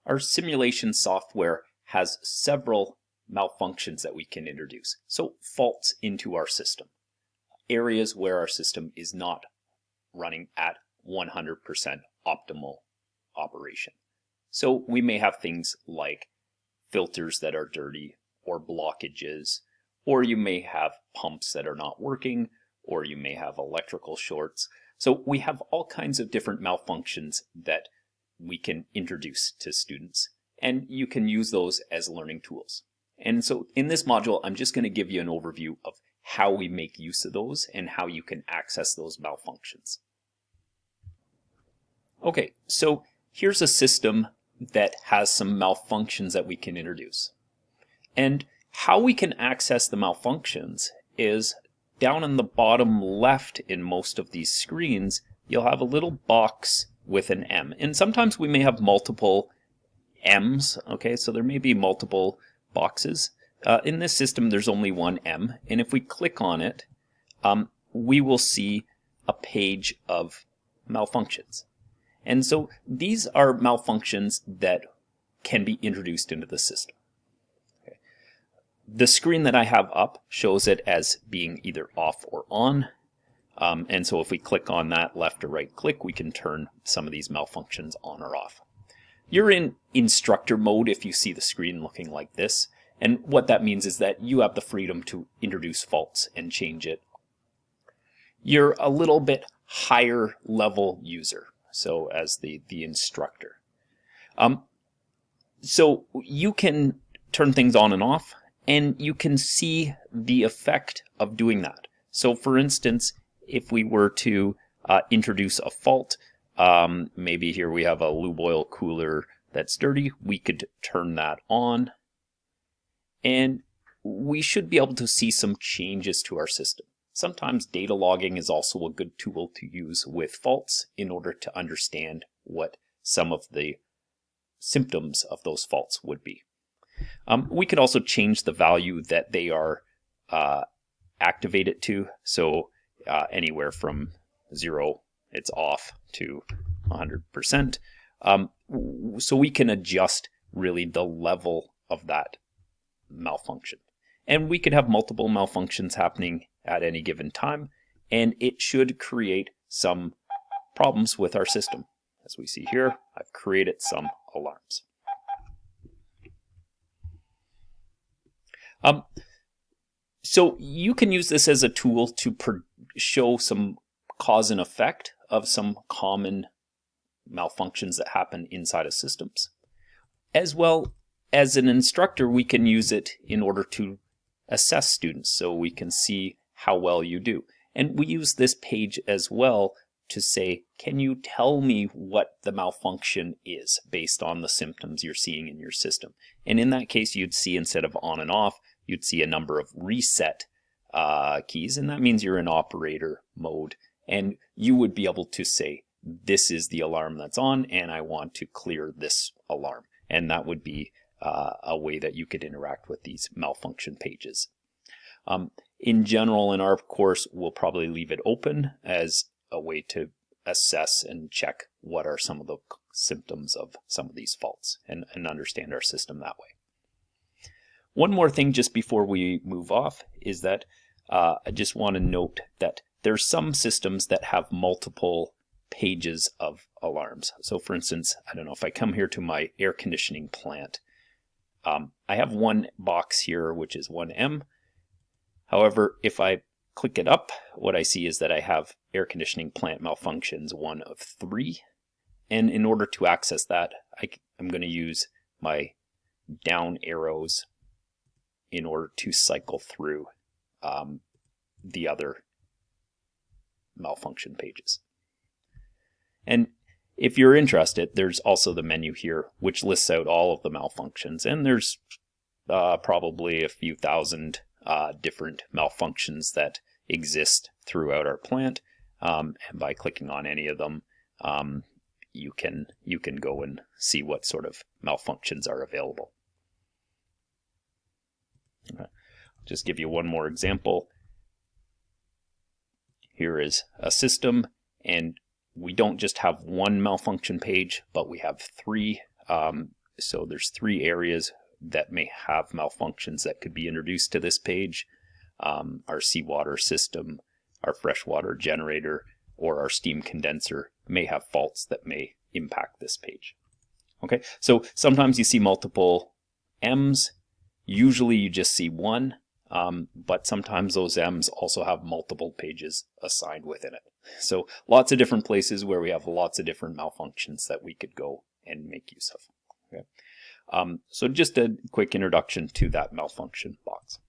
our simulation software has several malfunctions that we can introduce. So faults into our system, areas where our system is not running at 100% optimal operation. So we may have things like filters that are dirty or blockages, or you may have pumps that are not working, or you may have electrical shorts. So we have all kinds of different malfunctions that we can introduce to students, and you can use those as learning tools. And so in this module, I'm just going to give you an overview of how we make use of those and how you can access those malfunctions. Okay, so here's a system that has some malfunctions that we can introduce. And how we can access the malfunctions is down in the bottom left in most of these screens, you'll have a little box with an M. And sometimes we may have multiple M's, okay, so there may be multiple boxes. In this system, there's only one M, and if we click on it, we will see a page of malfunctions. And so these are malfunctions that can be introduced into the system. Okay. The screen that I have up shows it as being either off or on. And so if we click on that left or right click, we can turn some of these malfunctions on or off. You're in instructor mode if you see the screen looking like this. And what that means is that you have the freedom to introduce faults and change it. You're a little bit higher level user, so as the instructor. So you can turn things on and off, and you can see the effect of doing that. So for instance, if we were to introduce a fault, maybe here we have a lube oil cooler that's dirty, we could turn that on, and we should be able to see some changes to our system. Sometimes data logging is also a good tool to use with faults in order to understand what some of the symptoms of those faults would be. We could also change the value that they are activated to. So anywhere from 0, it's off, to 100%. So we can adjust really the level of that malfunction. And we could have multiple malfunctions happening at any given time, and it should create some problems with our system. As we see here, I've created some alarms. So you can use this as a tool to show some cause and effect of some common malfunctions that happen inside of systems. As well, as an instructor, we can use it in order to assess students so we can see how well you do. And we use this page as well to say, can you tell me what the malfunction is based on the symptoms you're seeing in your system? And in that case, you'd see instead of on and off, you'd see a number of reset keys, and that means you're in operator mode. And you would be able to say, this is the alarm that's on, and I want to clear this alarm. And that would be a way that you could interact with these malfunction pages. In general, in our course, we'll probably leave it open as a way to assess and check what are some of the symptoms of some of these faults and understand our system that way. One more thing just before we move off is that I just want to note that there's some systems that have multiple pages of alarms. So for instance, I don't know, if I come here to my air conditioning plant, I have one box here, which is 1M. However, if I click it up, what I see is that I have air conditioning plant malfunctions 1 of 3. And in order to access that, I'm going to use my down arrows in order to cycle through the other malfunction pages. And if you're interested, there's also the menu here, which lists out all of the malfunctions. And there's probably a few thousand different malfunctions that exist throughout our plant. And by clicking on any of them, you can go and see what sort of malfunctions are available. Okay. Just give you one more example. Here is a system, and we don't just have one malfunction page, but we have 3. So there's 3 areas that may have malfunctions that could be introduced to this page. Our seawater system, our freshwater generator, or our steam condenser may have faults that may impact this page. Okay, so sometimes you see multiple M's. Usually you just see one, but sometimes those M's also have multiple pages assigned within it. So lots of different places where we have lots of different malfunctions that we could go and make use of. Okay. So just a quick introduction to that malfunction box.